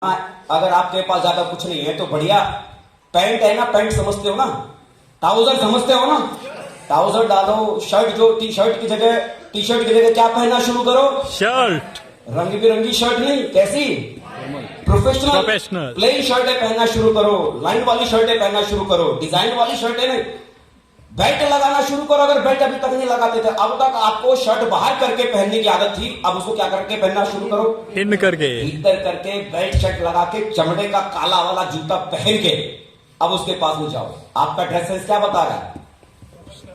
अगर आपके पास ज्यादा कुछ नहीं है तो बढ़िया पैंट है ना, पैंट समझते हो ना, ट्राउजर समझते हो ना, ट्राउजर डालो। शर्ट जो टी शर्ट की जगह क्या पहनना शुरू करो? शर्ट। रंग बिरंगी शर्ट नहीं, कैसी? प्रोफेशनल प्लेन शर्टें पहनना शुरू करो, लाइन वाली शर्टें पहनना शुरू करो, डिजाइन वाली शर्टें नहीं। बेल्ट लगाना शुरू करो। अगर बेल्ट अभी तक नहीं लगाते थे, अब तक आपको शर्ट बाहर करके पहनने की आदत थी, अब उसको क्या करके पहनना शुरू करो? इन करके, भीतर करके, बेल्ट शर्ट लगा के, चमड़े का काला वाला जूता पहन के अब उसके पास में जाओ। आपका ड्रेस सेंस क्या बता रहा है?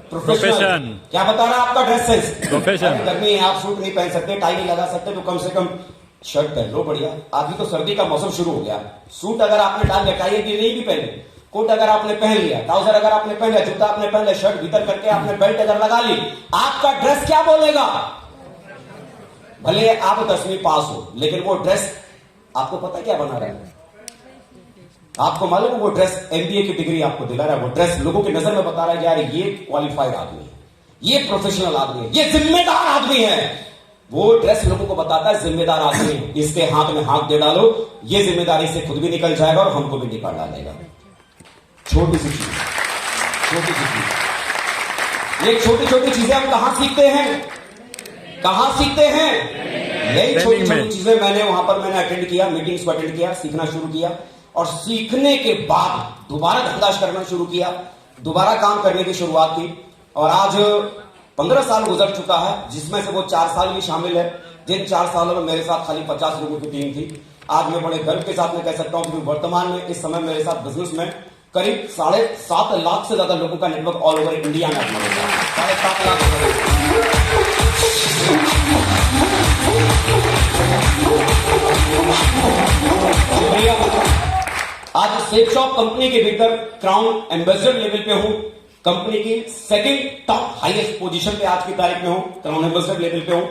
प्रोफेशन। क्या बता रहा है आपका ड्रेस सेंस? प्रोफेशन। गर्मी है, आप सूट नहीं पहन सकते, टाई नहीं लगा सकते, तो कम से कम शर्ट पहन लो बढ़िया। अभी तो सर्दी का मौसम शुरू हो गया, सूट अगर आपने डाल दिया, टाई भी नहीं भी पहने, कोट अगर आपने पहन लिया, ट्राउजर अगर आपने पहन लिया, जूता आपने पहन लिया, शर्ट भीतर करके आपने बेल्ट अगर लगा ली, आपका ड्रेस क्या बोलेगा? भले आप 10वीं पास हो, लेकिन वो ड्रेस आपको पता क्या बना रहा है? आपको मालूम है वो ड्रेस एमबीए की डिग्री आपको दिला रहा है। वो ड्रेस लोगों की नजर में बता रहा है कि यार ये क्वालिफाइड आदमी है, ये प्रोफेशनल आदमी है, ये जिम्मेदार आदमी है। वो ड्रेस लोगों को बताता है जिम्मेदार आदमी है, इसके हाथ में हाथ दे डालो, ये जिम्मेदारी से खुद भी निकल जाएगा और हमको भी निकाल डालेगा। छोटी सी चीज, ये छोटी छोटी चीजें हम कहां सीखते हैं? कहां सीखते हैं? यही छोटी छोटी चीजें मैंने अटेंड किया, मीटिंग्स को अटेंड किया, सीखना शुरू किया, और सीखने के बाद दोबारा धंधा करना शुरू किया, दोबारा काम करने की शुरुआत की। और आज 15 साल गुजर चुका है, जिसमें से वो 4 साल भी शामिल है, जिन 4 सालों में मेरे साथ खाली 50 लोगों की टीम थी। आज मैं बड़े गर्व के साथ में कह सकता हूं कि वर्तमान में इस समय मेरे साथ बिजनेस में करीब 7.5 लाख से ज्यादा लोगों का नेटवर्क ऑल ओवर इंडिया में अपना होता है। 7.5 लाख। आज सेफ शॉप कंपनी के भीतर क्राउन एम्बेसडर लेवल पे हूं, कंपनी की सेकंड टॉप हाईएस्ट पोजीशन पे आज की तारीख में हूं, क्राउन एम्बेसडर लेवल पे हूं।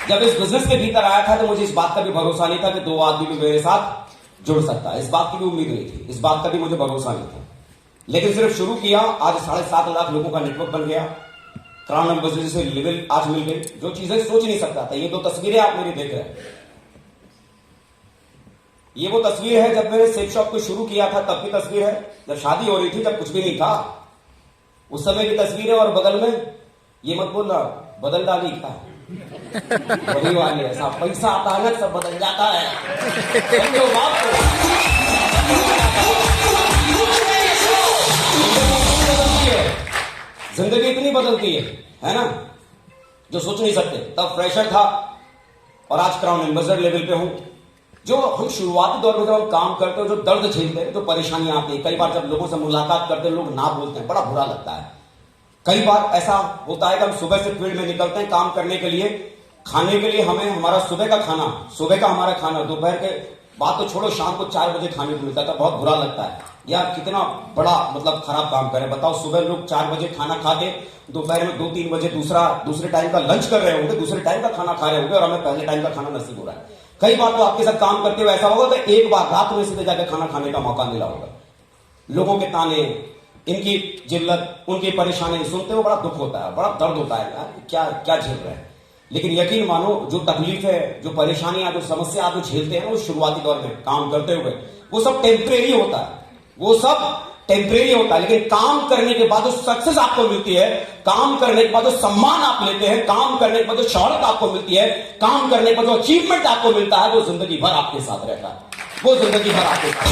जब इस बिजनेस के भीतर आया था तो मुझे इस बात का भी भरोसा नहीं था कि 2 आदमी भी मेरे साथ जुड़ सकता है, इस बात की भी उम्मीद नहीं थी, इस बात का भी मुझे भरोसा नहीं था। लेकिन सिर्फ शुरू किया, आज 7.5 लाख लोगों का नेटवर्क बन गया, क्राउन एम्बेसडर से लेवल आज मिल गई, जो चीजें सोच नहीं सकता था। ये 2 तस्वीरें आप मेरी देख रहे हैं, ये वो तस्वीर है जब मैंने सेफ शॉप को शुरू किया था, तब की तस्वीर है, जब शादी हो रही थी, जब कुछ भी नहीं था, उस समय की तस्वीर है। और बगल में ये मत बोलना बदल डाली था, वही वाले, ऐसा पैसा आता है ना सब बदल जाता है। जिंदगी इतनी बदलती है ना, जो सोच नहीं सकते। तब फ्रेशर था और आज क्राउन एम्बेसडर लेवल पे हूं। जो हम शुरुआती दौर में जब हम काम करते हैं, जो दर्द झेलते हैं, जो परेशानियां आती है, कई बार जब लोगों से मुलाकात करते हैं, लोग ना बोलते हैं, बड़ा बुरा लगता है। कई बार ऐसा होता है कि हम सुबह से फील्ड में निकलते हैं काम करने के लिए, खाने के लिए हमें हमारा सुबह का हमारा खाना, दोपहर के बात तो छोड़ो, शाम को 4 बजे खाने को मिलता था। बहुत बुरा लगता है यार, कितना बड़ा मतलब खराब काम करें। बताओ, सुबह लोग 4 बजे खाना खा के दोपहर में 2-3 बजे दूसरे टाइम का लंच कर रहे होंगे, दूसरे टाइम का खाना खा रहे होंगे, और हमें पहले टाइम का खाना नसीब हो रहा है। कई बार तो आपके साथ काम करते हुए ऐसा होगा कि एक बार रात में सीधे जाकर खाना खाने का मौका मिला होगा। लोगों के ताने, इनकी जिल्लत, उनकी परेशानी सुनते हुए बड़ा दुख होता है, बड़ा दर्द होता है यार, क्या झेल रहे हैं। लेकिन यकीन मानो, जो तकलीफ है, जो परेशानियां, जो समस्या आप जो झेलते हैं ना, वो शुरुआती दौर में काम करते हुए, वो सब टेम्परेरी होता है, वो सब टेम्परेरी होता है। लेकिन काम करने के बाद जो सक्सेस आपको मिलती है, काम करने के बाद जो सम्मान आप लेते हैं, काम करने के बाद जो शौहरत आपको मिलती है, काम करने के बाद जो अचीवमेंट आपको मिलता है, वो जिंदगी भर आपके साथ रहता है, वो जिंदगी भर आपके साथ।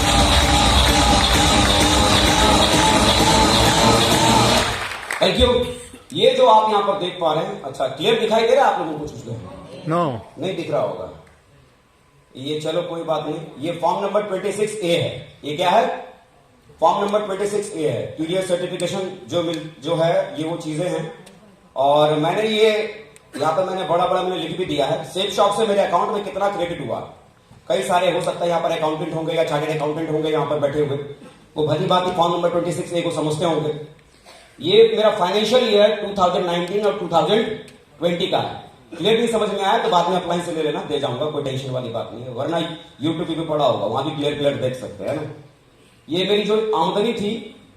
Thank you. ये जो आप यहां पर देख पा रहे हैं, अच्छा क्लियर दिखाई दे रहा है आप लोगों को? कुछ नो, नहीं दिख रहा होगा ये, चलो कोई बात नहीं। ये फॉर्म नंबर 26A है। ये क्या है? फॉर्म नंबर 26A है। पीडीएफ सर्टिफिकेशन जो है, ये वो चीजें हैं। और मैंने ये यहां पर मैंने लिख भी दिया है, सेफ शॉप से मेरे अकाउंट में कितना क्रेडिट हुआ। कई सारे हो सकता है यहां पर अकाउंटेंट होंगे या चार्टर्ड अकाउंटेंट होंगे यहां पर बैठे हुए, वो भली बात फॉर्म नंबर 26A को समझते होंगे। ये मेरा फाइनेंशियल ईयर 2019 और 2020 का है। क्लियर नहीं समझ में आया तो बाद में अप्लाई से ले लेना, दे जाऊंगा, कोई टेंशन वाली बात नहीं है। वरना यूट्यूब पे भी पड़ा होगा, वहां भी क्लियर देख सकते हैं ना। ये मेरी जो आमदनी थी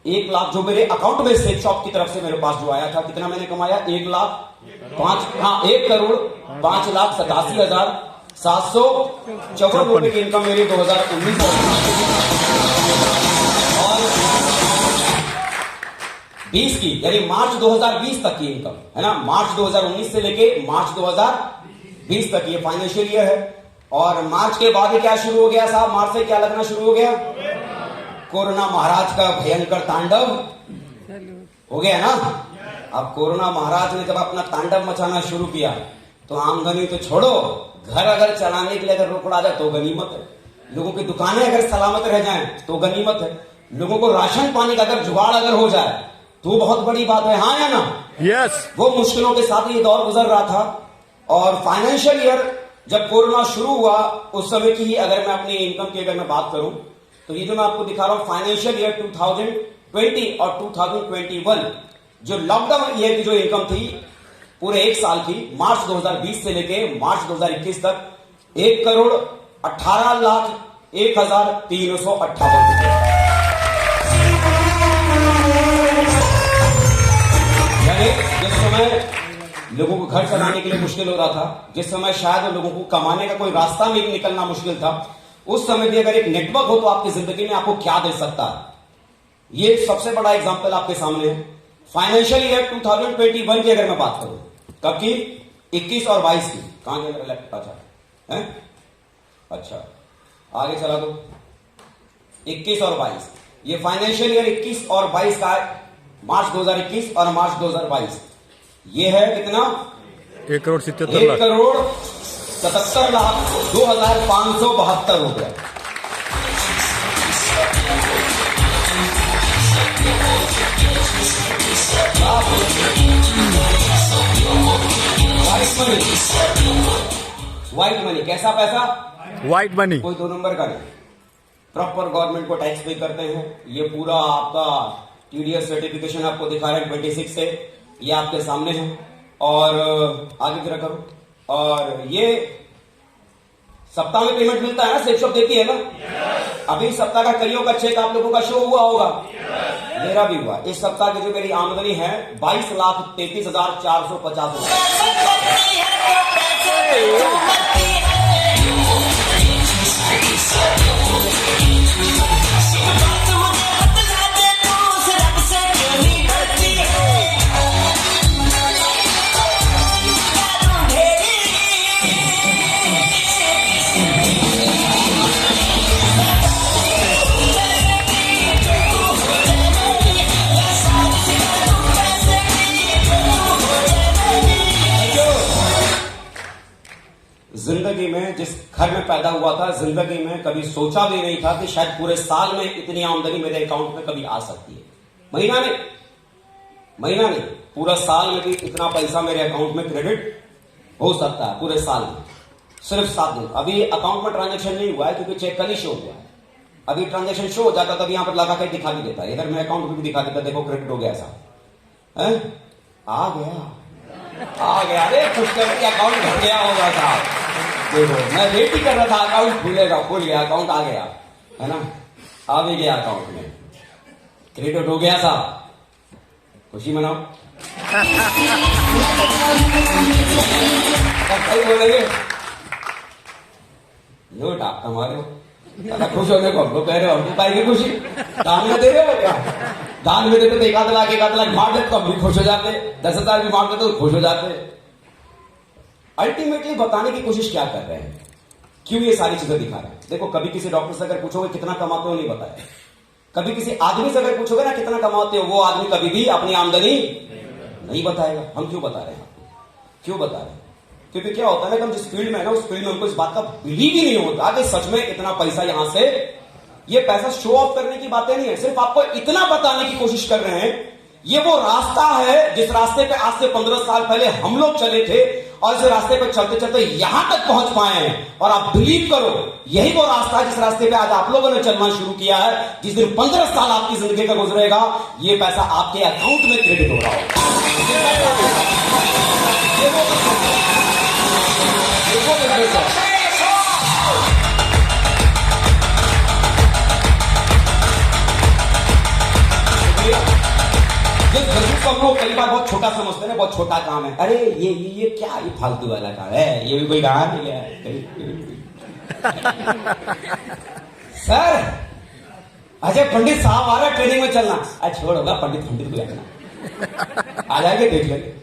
1,00,000 जो मेरे अकाउंट में सेफ शॉप की तरफ से मेरे पास जो आया था, कितना मैंने कमाया? 1,05,87,754 रुपए की इनकम मेरी 2019 में। और 20 की यानी मार्च 2020 तक की इनकम है ना, मार्च 2019 से लेके मार्च 2020 तक ये फाइनेंशियल ईयर है। और मार्च के बाद क्या शुरू हो गया साहब? मार्च से क्या लगना शुरू हो गया? कोरोना महाराज का भयंकर तांडव हो गया ना। अब कोरोना महाराज ने जब अपना तांडव मचाना शुरू किया तो आमदनी तो छोड़ो, घर अगर चलाने के लिए अगर रोकड़ा आ जाए तो गनीमत है, लोगों की दुकानें अगर सलामत रह जाएं तो गनीमत है, लोगों को राशन पानी का अगर जुगाड़ अगर हो जाए तो बहुत बड़ी बात है, हाँ या ना? यस। वो मुश्किलों के साथ ये दौर गुजर रहा था। और फाइनेंशियल ईयर जब कोरोना शुरू हुआ उस समय की ही अगर मैं अपनी इनकम की अगर मैं बात करूं तो ये जो मैं आपको दिखा रहा हूं फाइनेंशियल ईयर 2020 और 2021 जो लॉकडाउन ईयर की जो इनकम थी पूरे एक साल की, मार्च 2020 से लेके मार्च 2021 तक 1,18,01,358 यानी जिस समय लोगों को घर चलाने के लिए मुश्किल हो रहा था, जिस समय शायद लोगों को कमाने का कोई रास्ता में निकलना मुश्किल था, उस समय भी अगर एक नेटवर्क हो तो आपकी जिंदगी में आपको क्या दे सकता है। ये सबसे बड़ा एग्जांपल आपके सामने है। फाइनेंशियल ईयर 2021 की अगर मैं बात करूं, कब की? 21 और 22 की। कहां गया मेरा लैपटॉप? अच्छा है, अच्छा आगे चला दो। 21 और 22 ये फाइनेंशियल ईयर 21 और 22 का मार्च 2021 और मार्च 2022 ये है कितना? 1,77,00,000 1,77,02,572 रुपए। व्हाइट मनी कैसा पैसा? White money. कोई दो नंबर का नहीं, प्रॉपर गवर्नमेंट को टैक्स पे करते हैं। ये पूरा आपका टीडीएस सर्टिफिकेशन आपको दिखा रहे हैं 26 से, ये आपके सामने है। और आगे क्या करो, और ये सप्ताह में पेमेंट मिलता है ना, सेफ शॉप देती है ना। अभी सप्ताह का करियो का चेक आप लोगों का शो हुआ होगा, मेरा भी हुआ। इस सप्ताह की जो मेरी आमदनी है 22,33,450 रुपए। जिंदगी में जिस घर में पैदा हुआ था, जिंदगी में कभी सोचा भी नहीं था कि शायद पूरे साल में इतनी आमदनी मेरे अकाउंट में कभी आ सकती है। महीना नहीं, पूरा साल में भी इतना पैसा मेरे अकाउंट में क्रेडिट हो सकता है पूरे साल में, सिर्फ 7 दिन। अभी अकाउंट में ट्रांजेक्शन नहीं हुआ है क्योंकि चेक कल ही शो हुआ है। अभी ट्रांजेक्शन शो हो जाता तब यहां पर लगा के दिखा भी देता है, इधर मेरे अकाउंट में भी दिखा देता, देखो क्रेडिट हो गया साहब, आ गया। अरे खुश करके अकाउंट भर गया होगा साहब, देखो मैं वेट ही कर रहा था अकाउंट खुलेगा, खुल गया, अकाउंट आ गया है ना, आ भी गया अकाउंट में, क्रेडिट हो गया साहब, खुशी मनाओ। कई बोलेंगे नो टाप हमारे हो, खुश होने को हमको कह रहे हो, हमको पाएंगे खुशी, दान में दे रहे हो क्या? दान में देते तो 1 लाख बांट देते तो हम भी खुश हो जाते, 10,000 भी बांट देते तो खुश हो जाते। अल्टीमेटली बताने की कोशिश क्या कर रहे हैं, क्यों ये सारी चीजें दिखा रहे हैं? देखो, कभी किसी डॉक्टर से अगर पूछोगे कितना कमाते हो, नहीं बताया। कभी किसी आदमी से अगर पूछोगे ना कितना कमाते हो, वो आदमी कभी भी अपनी आमदनी नहीं बताएगा। हम क्यों बता रहे हैं? क्यों बता रहे हैं? क्योंकि क्या होता है ना, हम जिस फील्ड में है ना, उस फील्ड में हमको इस बात का बिलीव ही नहीं होता कि सच में इतना पैसा यहां से, ये पैसा शो ऑफ करने की बातें नहीं है, सिर्फ आपको इतना बताने की कोशिश कर रहे हैं ये वो रास्ता है जिस रास्ते पे आज से 15 साल पहले हम लोग चले थे और इस रास्ते पे चलते चलते यहां तक पहुंच पाए हैं। और आप बिलीव करो, यही वो रास्ता है जिस रास्ते पे आज आप लोगों ने चलना शुरू किया है। जिस दिन 15 साल आपकी जिंदगी का गुजरेगा, ये पैसा आपके अकाउंट में क्रेडिट हो रहा होगा। छोटा समझते हैं, बहुत छोटा काम है। अरे ये क्या, ये फालतू वाला काम है, ये भी कोई काम नहीं है। सर अजय पंडित साहब आ रहा, ट्रेनिंग में चलना। छोड़ होगा पंडित को आना, आ जाएंगे, देख लेंगे।